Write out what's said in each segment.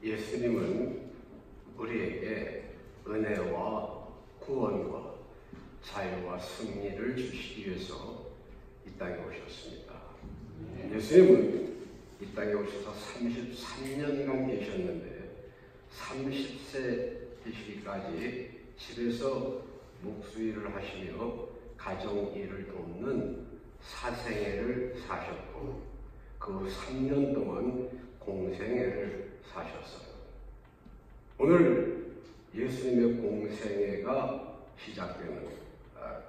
예수님은 우리에게 은혜와 구원과 자유와 승리를 주시기 위해서 이 땅에 오셨습니다. 예수님은 이 땅에 오셔서 33년간 계셨는데 30세 되시기까지 집에서 목수일을 하시며 가정일을 돕는 사생애를 사셨고 그 3년 동안 공생애를 사셨어요. 오늘 예수님의 공생애가 시작되는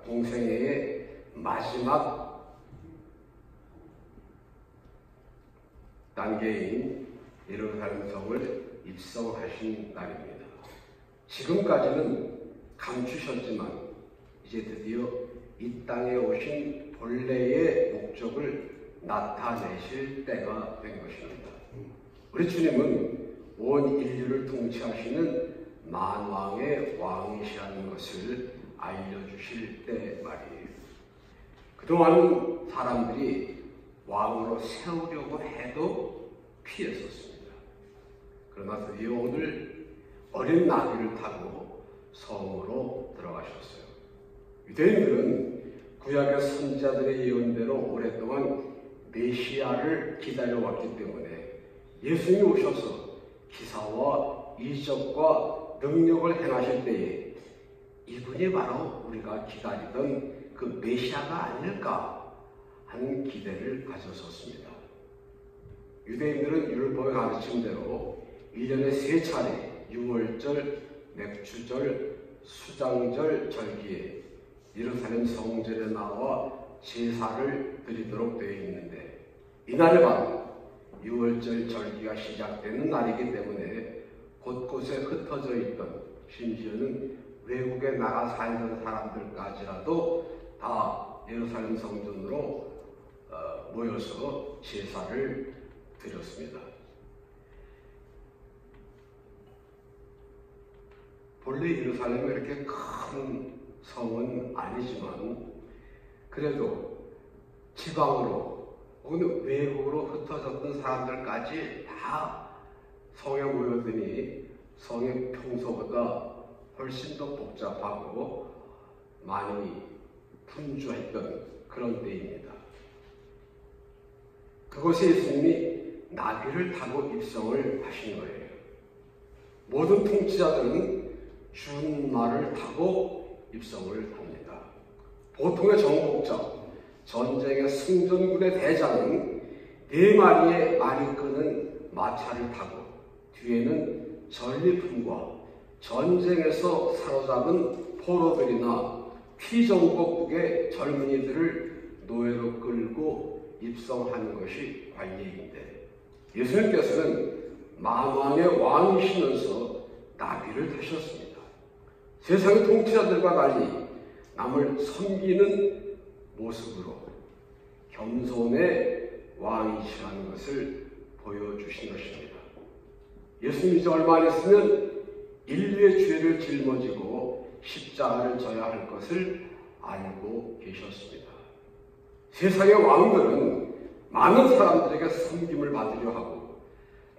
공생애의 마지막 단계인 예루살렘 성을 입성하신 날입니다. 지금까지는 감추셨지만 이제 드디어 이 땅에 오신 본래의 목적을 나타내실 때가 된 것입니다. 우리 주님은 온 인류를 통치하시는 만왕의 왕이시라는 것을 알려주실 때 말이에요. 그동안 사람들이 왕으로 세우려고 해도 피했었습니다. 그러나 드디어 오늘 어린 나귀를 타고 성으로 들어가셨어요. 유대인들은 구약의 선지자들의 예언대로 오랫동안 메시아를 기다려왔기 때문에 예수님이 오셔서 기사와 이적과 능력을 행하실 때에 이분이 바로 우리가 기다리던 그 메시아가 아닐까 하는 기대를 가졌었습니다. 유대인들은 율법의 가르침대로 1년에 3차례 유월절, 맥주절, 수장절 절기에 예루살렘 성전에 나와 제사를 드리도록 되어 있는데 이날이 바로 유월절 절기가 시작되는 날이기 때문에 곳곳에 흩어져 있던 심지어는 외국에 나가 살던 사람들까지라도 다 예루살렘 성전으로 모여서 제사를 드렸습니다. 본래 예루살렘이 이렇게 큰 성은 아니지만 그래도 지방으로 혹은 외국으로 흩어졌던 사람들까지 다 성에 모여드니 성이 평소보다 훨씬 더 복잡하고 많이 분주했던 그런 때입니다. 그곳에 예수님이 나귀를 타고 입성을 하신 거예요. 모든 통치자들은 준말을 타고 입성을 합니다. 보통의 정복자, 전쟁의 승전군의 대장은 4마리의 말이 끄는 마차를 타고 뒤에는 전리품과 전쟁에서 사로잡은 포로들이나 피정복국의 젊은이들을 노예로 끌고 입성하는 것이 관례인데 예수님께서는 만왕의 왕이시면서 나귀를 타셨습니다. 세상의 통치자들과 달리 남을 섬기는 모습으로 겸손의 왕이시라는 것을 보여주신 것입니다. 예수님이 이제 얼마 안 있으면 인류의 죄를 짊어지고 십자가를 져야 할 것을 알고 계셨습니다. 세상의 왕들은 많은 사람들에게 섬김을 받으려 하고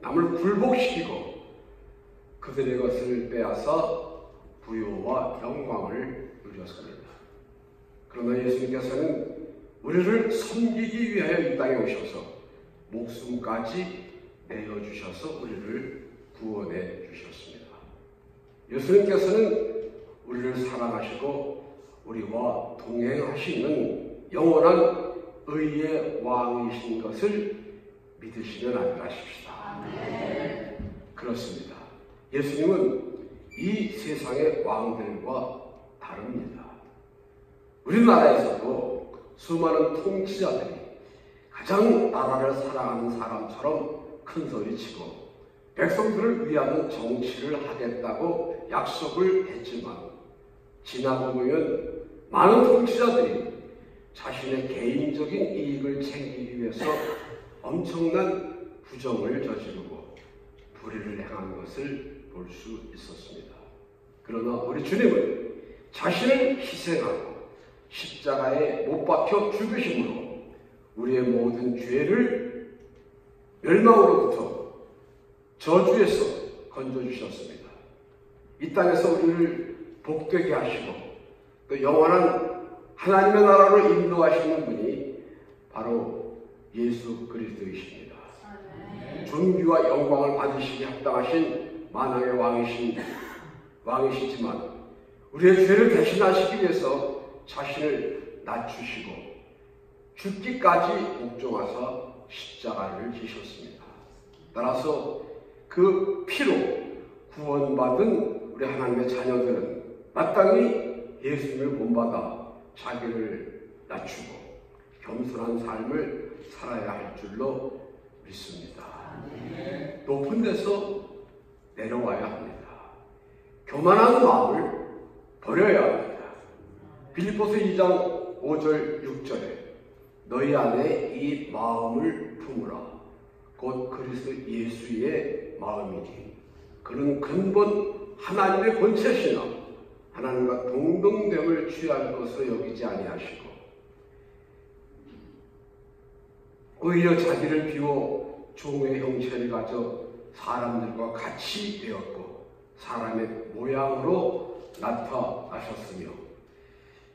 남을 굴복시키고 그들의 것을 빼앗아 부요와 영광을 누렸습니다. 그러나 예수님께서는 우리를 섬기기 위하여 이 땅에 오셔서 목숨까지 내어주셔서 우리를 구원해 주셨습니다. 예수님께서는 우리를 사랑하시고 우리와 동행하시는 영원한 의의 왕이신 것을 믿으시면 안녕하십시다. 아멘. 그렇습니다. 예수님은 이 세상의 왕들과 다릅니다. 우리나라에서도 수많은 통치자들이 가장 나라를 사랑하는 사람처럼 큰 소리치고 백성들을 위하는 정치를 하겠다고 약속을 했지만 지나고 보면 많은 통치자들이 자신의 개인적인 이익을 챙기기 위해서 엄청난 부정을 저지르고 불의를 행한 것을 볼 수 있었습니다. 그러나 우리 주님은 자신을 희생하고 십자가에 못 박혀 죽으심으로 우리의 모든 죄를 멸망으로부터 저주에서 건져주셨습니다. 이 땅에서 우리를 복되게 하시고 또 영원한 하나님의 나라로 인도하시는 분이 바로 예수 그리스도이십니다. 존귀와 영광을 받으시기 합당하신 만왕의 왕이시지만 우리의 죄를 대신하시기 위해서 자신을 낮추시고 죽기까지 복종하사 십자가를 지셨습니다. 따라서 그 피로 구원받은 우리 하나님의 자녀들은 마땅히 예수님을 본받아 자기를 낮추고 겸손한 삶을 살아야 할 줄로 믿습니다. 높은 데서 내려와야 합니다. 교만한 마음을 버려야 합니다. 빌립보서 2장 5절 6절에 너희 안에 이 마음을 품으라. 곧 그리스도 예수의 마음이니 그는 근본 하나님의 본체시나 하나님과 동등됨을 취할 것으로 여기지 아니하시고 오히려 자기를 비워 종의 형체를 가져 사람들과 같이 되었고 사람의 모양으로 나타나셨으며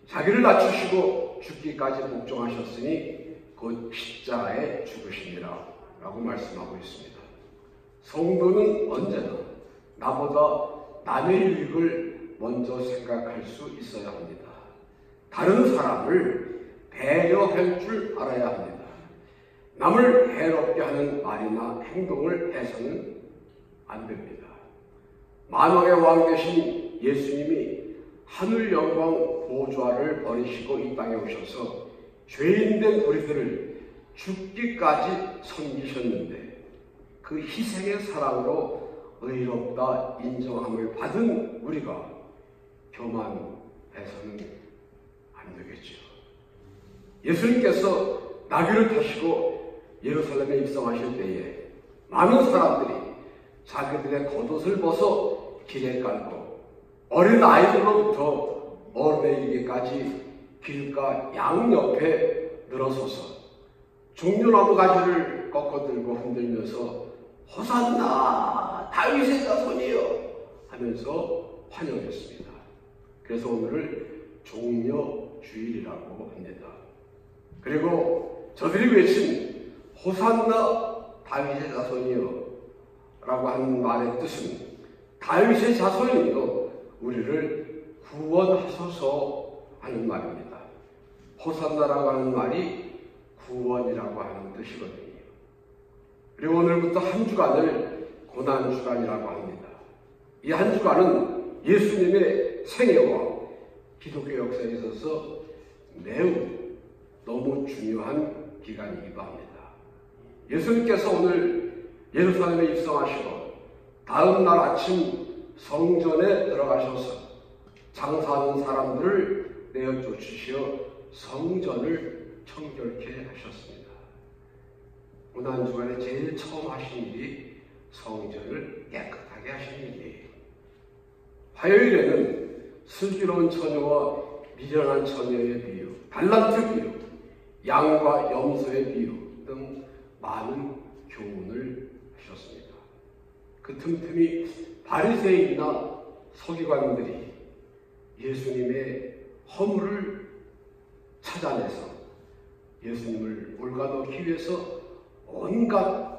자기를 낮추시고 죽기까지 복종하셨으니 곧 십자가에 죽으시니라 라고 말씀하고 있습니다. 성도는 언제나 나보다 남의 유익을 먼저 생각할 수 있어야 합니다. 다른 사람을 배려할 줄 알아야 합니다. 남을 해롭게 하는 말이나 행동을 해서는 안 됩니다. 만왕의 왕 되신 예수님이 하늘 영광 보좌를 버리시고 이 땅에 오셔서 죄인된 우리들을 죽기까지 섬기셨는데 그 희생의 사랑으로 의롭다 인정함을 받은 우리가 교만해서는 안 되겠죠. 예수님께서 나귀를 타시고 예루살렘에 입성하실 때에 많은 사람들이 자기들의 겉옷을 벗어 길에 깔고 어린 아이들로부터 어른에 이르기까지 길가 양옆에 늘어서서 종려나무 가지를 꺾어들고 흔들면서 호산나 다윗의 자손이여 하면서 환영했습니다. 그래서 오늘을 종려주일이라고 합니다. 그리고 저들이 외친 호산나 다윗의 자손이여 라고 하는 말의 뜻은 다윗의 자손이여 우리를 구원하소서 하는 말입니다. 호산나라고 하는 말이 구원이라고 하는 뜻이거든요. 그리고 오늘부터 한 주간을 고난주간이라고 합니다. 이 한 주간은 예수님의 생애와 기독교 역사에 있어서 매우 너무 중요한 기간이기도 합니다. 예수님께서 오늘 예루살렘에 입성하시고 다음 날 아침 성전에 들어가셔서 장사하는 사람들을 내어 쫓으시어 성전을 청결케 하셨습니다. 고난주간에 제일 처음 하신 일이 성전을 깨끗하게 하신 일이에요. 화요일에는 슬기로운 처녀와 미련한 처녀의 비유, 달란트 비유, 양과 염소의 비유 등 많은 교훈을 하셨습니다. 그 틈틈이 바리새인이나 서기관들이 예수님의 허물을 찾아내서 예수님을 올가놓기 위해서 온갖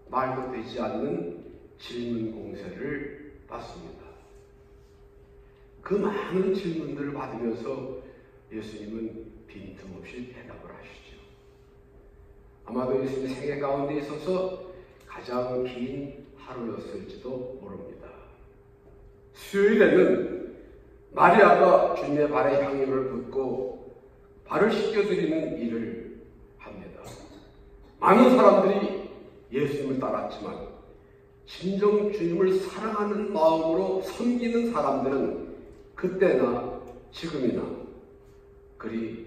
말도 되지 않는 질문 공세를 받습니다. 그 많은 질문들을 받으면서 예수님은 빈틈없이 대답을 하시죠. 아마도 예수님 생애 가운데 있어서 가장 긴 하루였을지도 모릅니다. 수요일에는 마리아가 주님의 발에 향유를 붓고 발을 씻겨드리는 일을 합니다. 많은 사람들이 예수님을 따랐지만 진정 주님을 사랑하는 마음으로 섬기는 사람들은 그때나 지금이나 그리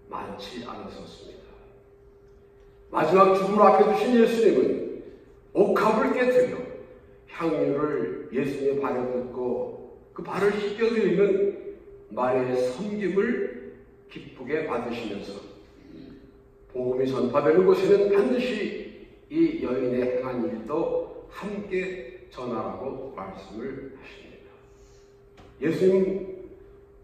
많지 않았었습니다. 마지막 죽음을 앞에 두신 예수님은 옥합을 깨뜨려 향유를 예수님의 발에 붓고 그 발을 씻겨드리는 마리아의 섬김을 기쁘게 받으시면서 복음이 전파되는 곳에는 반드시 이 여인의 행한 일도 함께 전하라고 말씀을 하십니다. 예수님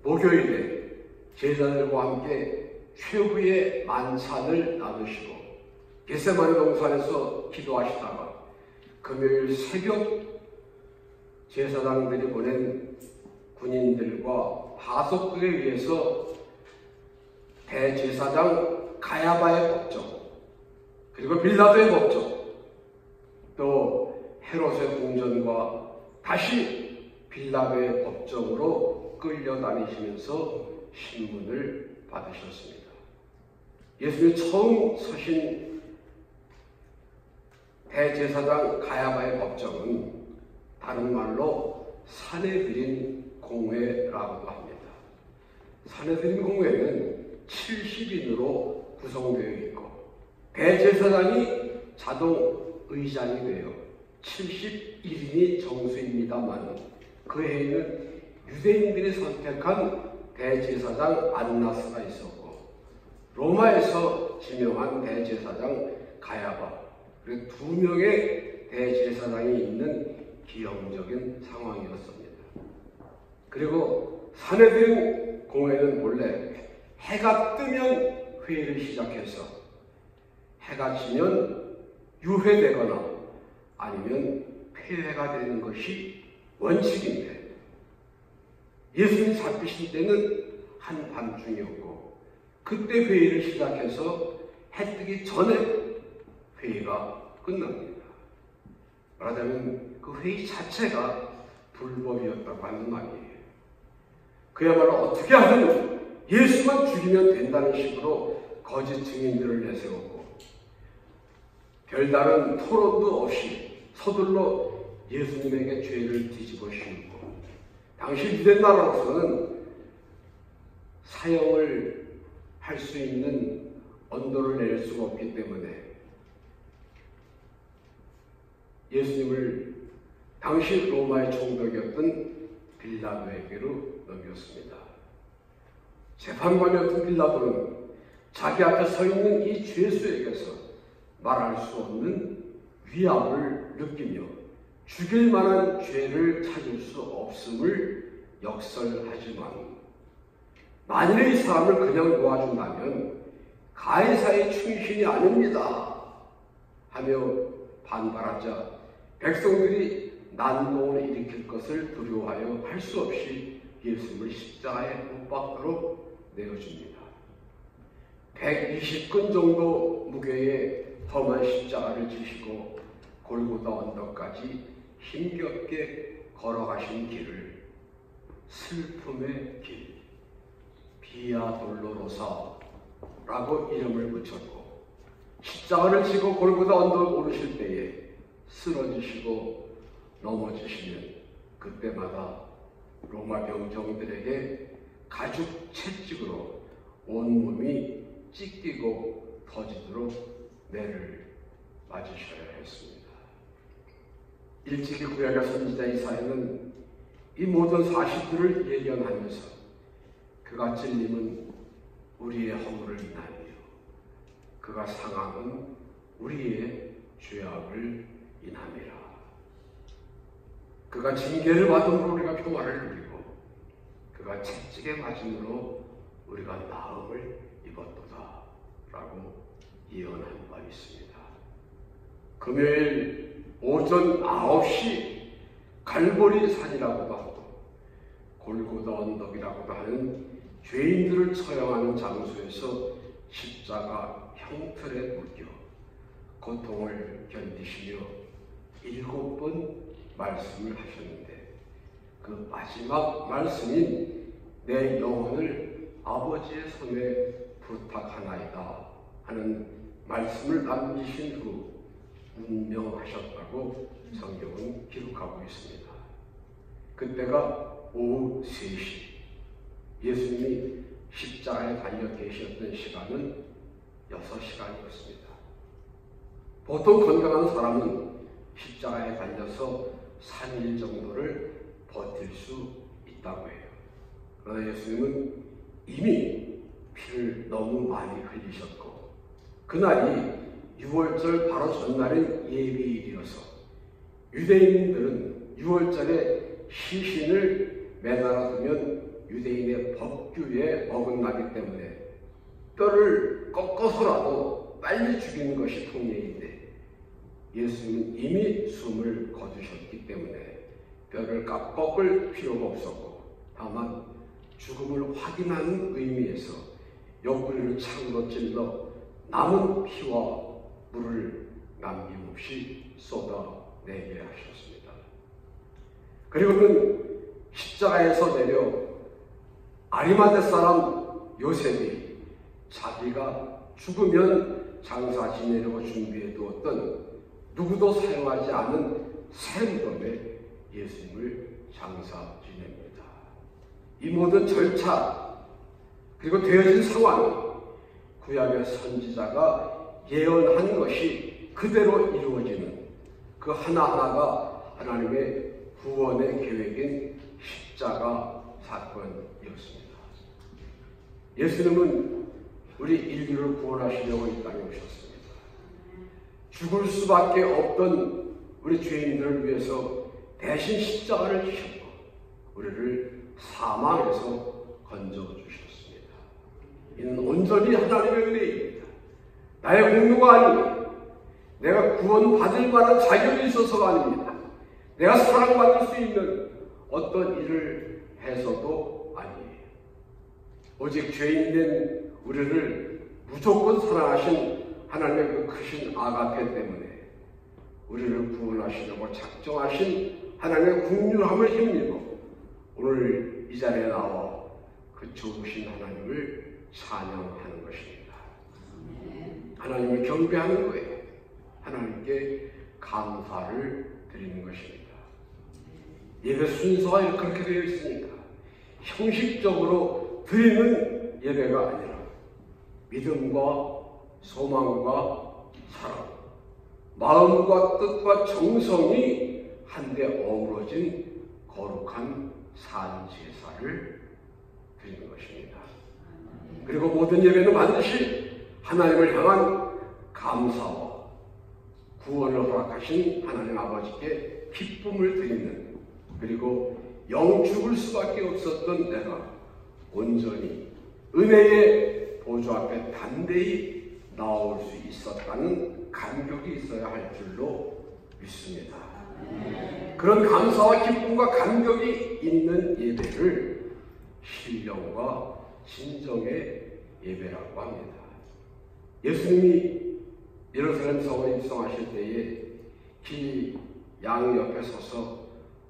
목요일에 제자들과 함께 최후의 만찬을 나누시고 겟세마네 동산에서 기도하시다가 금요일 새벽 제사장들이 보낸 군인들과 하속들에 의해서 대제사장 가야바의 법정, 그리고 빌라도의 법정, 또 헤롯의 궁전과 다시 빌라도의 법정으로 끌려다니시면서 신문을 받으셨습니다. 예수님이 처음 서신 대제사장 가야바의 법정은 다른 말로 사내들인 공회라고도 합니다. 사내들인 공회는 70인으로 구성되어 있고 대제사장이 자동 의장이 되어 71인이 정수입니다만 그 해에는 유대인들이 선택한 대제사장 안나스가 있었고 로마에서 지명한 대제사장 가야바, 그리고 2명의 대제사장이 있는 기형적인 상황이었습니다. 그리고 사내들인 공회는 본래 해가 뜨면 회의를 시작해서 해가 지면 유회되거나 아니면 폐회가 되는 것이 원칙인데 예수님이 잡히신 때는 한밤중이었고 그때 회의를 시작해서 해 뜨기 전에 회의가 끝납니다. 말하자면 그 회의 자체가 불법이었다고 하는 말이에요. 그야말로 어떻게 하든 예수만 죽이면 된다는 식으로 거짓 증인들을 내세웠고 별다른 토론도 없이 서둘러 예수님에게 죄를 뒤집어 씌우고 당시 유대 나라로서는 사형을 할 수 있는 언도를 낼 수가 없기 때문에 예수님을 당시 로마의 총독이었던 빌라도에게로 넘겼습니다. 재판관이었던 빌라도는 자기 앞에 서 있는 이 죄수에게서 말할 수 없는 위압을 느끼며 죽일 만한 죄를 찾을 수 없음을 역설하지만 만일에 이 사람을 그냥 놓아준다면 가이사의 충신이 아닙니다 하며 반발하자 백성들이 난동을 일으킬 것을 두려워하여 할 수 없이 예수님을 십자가에 못 박도록 내어줍니다. 120근 정도 무게의 험한 십자가를 지시고 골고다 언덕까지 힘겹게 걸어가신 길을 슬픔의 길, 비아 돌로로사라고 이름을 붙였고 십자가를 지고 골고다 언덕을 오르실 때에 쓰러지시고 넘어지시면 그때마다 로마 병정들에게 가죽 채찍으로 온몸이 찢기고 터지도록 매를 맞으셔야 했습니다. 일찍이 구약의 선지자 이사야는 이 모든 사실들을 예견하면서 그가 찔림은 우리의 허물을 인하여 그가 상함은 우리의 죄악을 인함이라. 그가 징계를 받음으로 우리가 평화를 누리고 그가 채찍에 맞음으로 우리가 나음을 입었도다 라고 예언한 바 있습니다. 금요일 오전 9시 갈보리 산이라고도 하고 골고다 언덕이라고도 하는 죄인들을 처형하는 장소에서 십자가 형틀에 묶여 고통을 견디시며 7번 말씀을 하셨는데 그 마지막 말씀인 내 영혼을 아버지의 손에 부탁하나이다 하는 말씀을 남기신 후 운명하셨다고 성경은 기록하고 있습니다. 그때가 오후 3시, 예수님이 십자가에 달려 계셨던 시간은 6시간이었습니다. 보통 건강한 사람은 십자가에 달려서 3일 정도를 버틸 수 있다고 해요. 그러나 예수님은 이미 피를 너무 많이 흘리셨고 그날이 6월절 바로 전날인 예비일이어서 유대인들은 6월절에 시신을 매달아 두면 유대인의 법규에 어긋나기 때문에 뼈를 꺾어서라도 빨리 죽이는 것이 통례인데 예수님은 이미 숨을 거두셨기 때문에 뼈를 꺾을 필요가 없었고 다만 죽음을 확인하는 의미에서 옆구리를 창으로 찔러 남은 피와 물을 남김없이 쏟아내게 하셨습니다. 그리고는 십자가에서 내려 아리마대 사람 요셉이 자기가 죽으면 장사 지내려고 준비해 두었던 누구도 사용하지 않은 새 무덤에 예수님을 장사 지냅니다. 이 모든 절차 그리고 되어진 상황이 구약의 선지자가 예언한 것이 그대로 이루어지는 그 하나하나가 하나님의 구원의 계획인 십자가 사건이었습니다. 예수님은 우리 인류를 구원하시려고 이 땅에 오셨습니다. 죽을 수밖에 없던 우리 죄인들을 위해서 대신 십자가를 지셨고 우리를 사망에서 건져주셨습니다. 이는 온전히 하나님의 은혜입니다. 나의 공로가 아닙니다. 내가 구원받을 만한 자격이 있어서가 아닙니다. 내가 사랑받을 수 있는 어떤 일을 해서도 아니에요. 오직 죄인된 우리를 무조건 사랑하신 하나님의 그 크신 아가페 때문에 우리를 구원하시려고 작정하신 하나님의 긍휼함을 힘입어 오늘 이 자리에 나와 그 좋으신 하나님을 찬양하는 것입니다. 하나님을 경배하는 거예요. 하나님께 감사를 드리는 것입니다. 예배 순서가 그렇게 되어 있으니까 형식적으로 드리는 예배가 아니라 믿음과 소망과 사랑, 마음과 뜻과 정성이 한데 어우러진 거룩한 산제사를 드리는 것입니다. 그리고 모든 예배는 반드시 하나님을 향한 감사와 구원을 허락하신 하나님 아버지께 기쁨을 드리는, 그리고 영 죽을 수밖에 없었던 내가 온전히 은혜의 보좌 앞에 담대히 나올 수 있었다는 감격이 있어야 할 줄로 믿습니다. 그런 감사와 기쁨과 감격이 있는 예배를 신령과 진정의 예배라고 합니다. 예수님이 예루살렘 성에 입성하실 때에 길 양 옆에 서서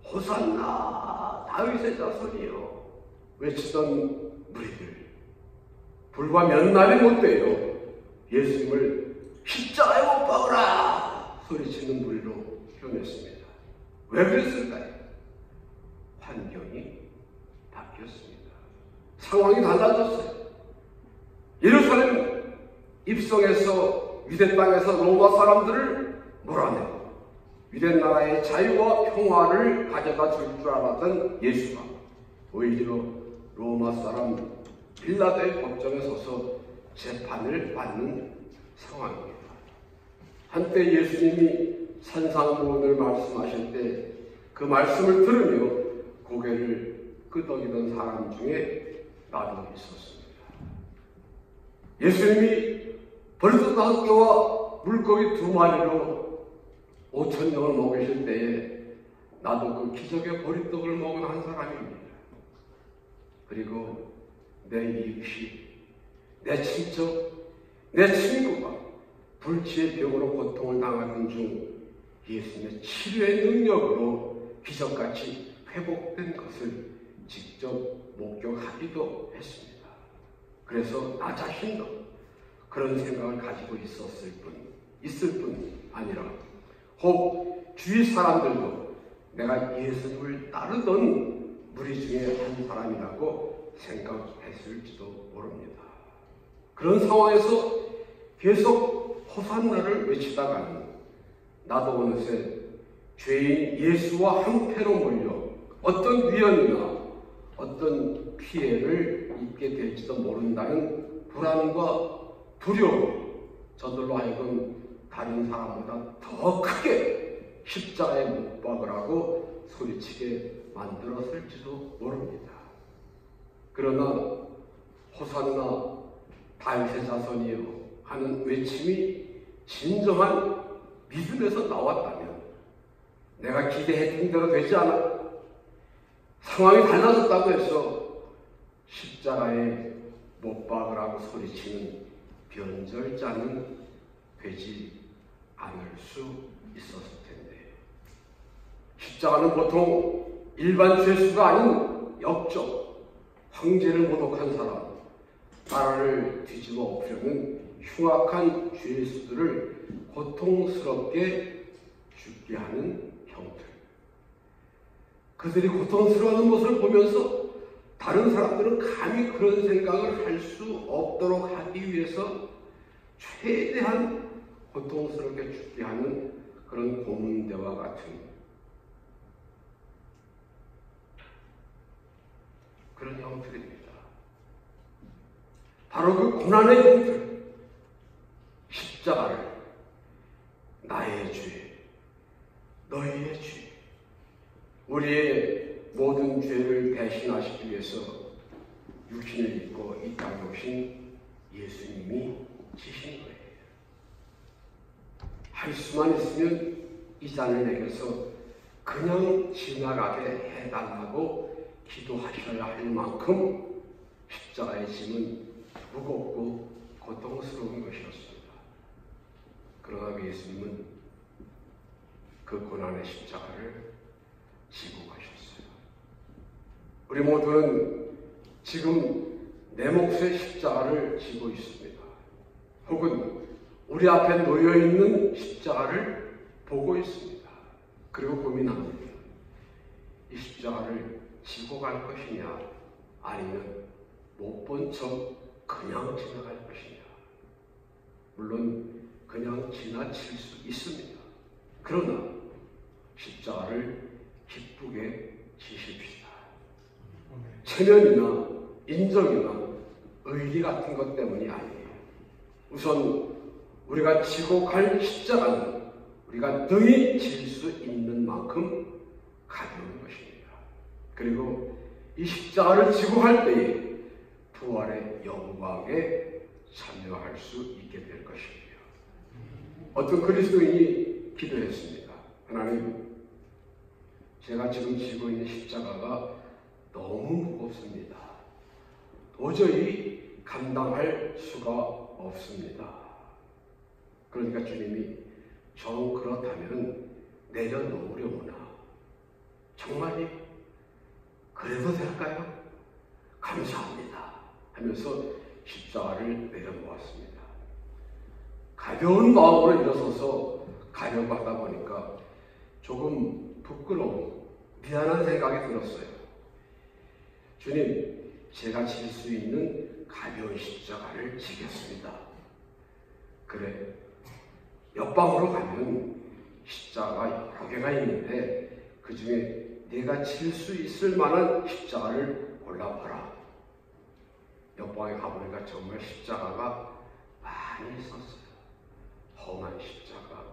호산나 다윗의 자손이여 외치던 무리들, 불과 몇 날이 못 돼요 예수님을 십자가에 못 박으라 소리치는 무리로 변했습니다. 왜 그랬을까요? 환경이 바뀌었습니다. 상황이 달라졌어요. 예루살렘 입성해서 유대 땅에서 로마 사람들을 몰아내고 유대 나라의 자유와 평화를 가져다 줄 줄 알았던 예수가 오히려 로마 사람 빌라도의 법정에 서서 재판을 받는 상황입니다. 한때 예수님이 산상보훈을 말씀하실 때 그 말씀을 들으며 고개를 끄덕이던 사람 중에 나도 있었습니다. 예수님이 벌써 5개와 물고기 2마리로 5,000명을 먹이실 때에 나도 그 기적의 보리떡을 먹은 한 사람입니다. 그리고 내 이웃이, 내 친척, 내 친구가 불치의 병으로 고통을 당하는 중 예수님의 치료의 능력으로 기적같이 회복된 것을 직접 목격하기도 했습니다. 그래서 나 자신도 그런 생각을 가지고 있을 뿐 아니라 혹 주위 사람들도 내가 예수님을 따르던 무리 중에 한 사람이라고 생각했을지도 모릅니다. 그런 상황에서 계속 호산나를 외치다가는 나도 어느새 죄인 예수와 한패로 몰려 어떤 위험이나 어떤 피해를 입게 될지도 모른다는 불안과 두려움, 저들로 하여금 다른 사람보다 더 크게 십자가에 못 박으라고 소리치게 만들었을지도 모릅니다. 그러나 호산나 다윗의 자손이여 하는 외침이 진정한 믿음에서 나왔다면, 내가 기대했던 대로 되지 않아 상황이 달라졌다고 해서 십자가에 못 박으라고 소리치는 변절자는 되지 않을 수 있었을 텐데, 십자가는 보통 일반 죄수가 아닌 역적, 황제를 모독한 사람, 나라를 뒤집어 엎으려는 흉악한 죄수들을 고통스럽게 죽게 하는 형들. 그들이 고통스러워하는 모습을 보면서 다른 사람들은 감히 그런 생각을 할 수 없도록 하기 위해서 최대한 고통스럽게 죽게 하는 그런 고문대와 같은 그런 형들입니다. 바로 그 고난의 형들, 십자가를 나의 죄, 너희의 죄, 우리의 모든 죄를 대신하시기 위해서 육신을 입고 이 땅에 오신 예수님이 지신 거예요. 할 수만 있으면 이 잔을 내게서 그냥 지나가게 해달라고 기도하셔야 할 만큼 십자가의 짐은 무겁고 고통스러운 것이었습니다. 그러나 예수님은 그 고난의 십자가를 지고 가셨어요. 우리 모두는 지금 내 몫의 십자가를 지고 있습니다. 혹은 우리 앞에 놓여있는 십자가를 보고 있습니다. 그리고 고민합니다. 이 십자가를 지고 갈 것이냐, 아니면 못 본 척 그냥 지나갈 것이냐. 물론 그냥 지나칠 수 있습니다. 그러나 십자가를 기쁘게 지십시다. 체면이나 인정이나 의리 같은 것 때문이 아니에요. 우선 우리가 지고 갈 십자가는 우리가 능히 질 수 있는 만큼 가벼운 것입니다. 그리고 이 십자가를 지고 갈 때에 부활의 영광에 참여할 수 있게 될 것입니다. 어떤 그리스도인이 기도했습니다. 하나님, 제가 지금 지고 있는 십자가가 너무 무겁습니다. 도저히 감당할 수가 없습니다. 그러니까 주님이 정 그렇다면 내려놓으려구나. 정말이 그래도 될까요? 감사합니다 하면서 십자가를 내려놓았습니다. 가벼운 마음으로 일어서서 가려고 하다 보니까 조금 부끄러운, 미안한 생각이 들었어요. 주님, 제가 질 수 있는 가벼운 십자가를 지겠습니다. 그래, 옆방으로 가면 십자가가 여러 개가 있는데 그 중에 내가 질 수 있을 만한 십자가를 골라봐라. 옆방에 가보니까 정말 십자가가 많이 있었어요. 험한 십자가,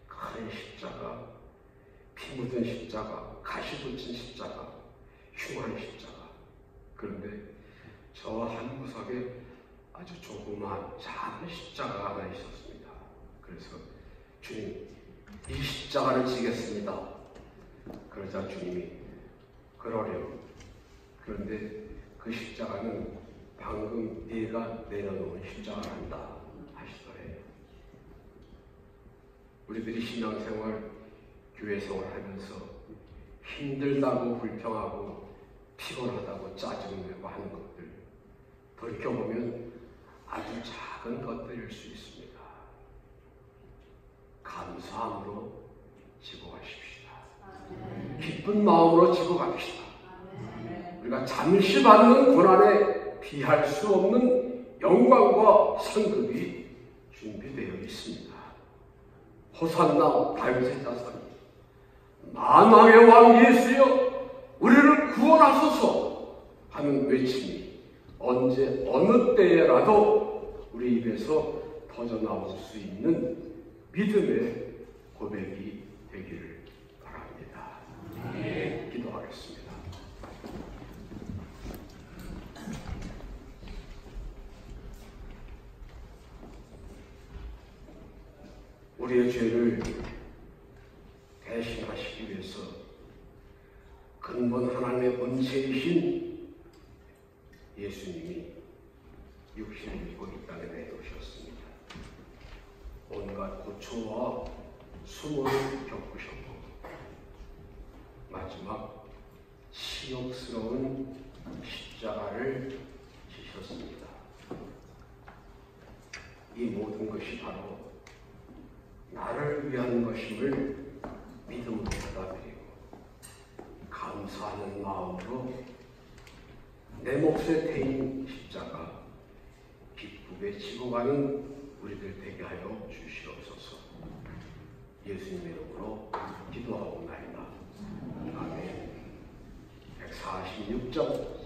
큰 십자가, 피 묻은 십자가, 가시 붙인 십자가, 흉한 십자가. 그런데 저 한 구석에 아주 조그마한 작은 십자가가 하나 있었습니다. 그래서 주님, 이 십자가를 지겠습니다. 그러자 주님이 그러렴. 그런데 그 십자가는 방금 네가 내려놓은 십자가란다 하시더래요. 우리들이 신앙생활, 교회생활 하면서 힘들다고 불평하고 피곤하다고 짜증내고 하는 것들, 돌이켜보면 아주 작은 것들일 수 있습니다. 감사함으로 지고 가십시다. 기쁜 마음으로 지고 갑시다. 우리가 잠시 받는 고난에 비할 수 없는 영광과 상급이 준비되어 있습니다. 호산나 다윗의 자손이, 만왕의 왕 예수여 우리를 구원하소서 하는 외침이 언제 어느 때에라도 우리 입에서 터져나올 수 있는 믿음의 고백이 되기를 바랍니다. 기도하겠습니다. 우리의 죄를 대신하시기 위해서 근본 하나님의 본체이신 예수님이 육신을 입고 이 땅에 내려오셨습니다. 온갖 고초와 수모를 겪으셨고 마지막 치욕스러운 십자가를 지셨습니다. 이 모든 것이 바로 나를 위한 것임을 믿음으로 받아들이고 감사하는 마음으로 내 몫에 태인 십자가 기쁘게 지고 가는 우리들 되게 하여 주시옵소서. 예수님의 이름으로 기도하옵나이다. 아멘. 146장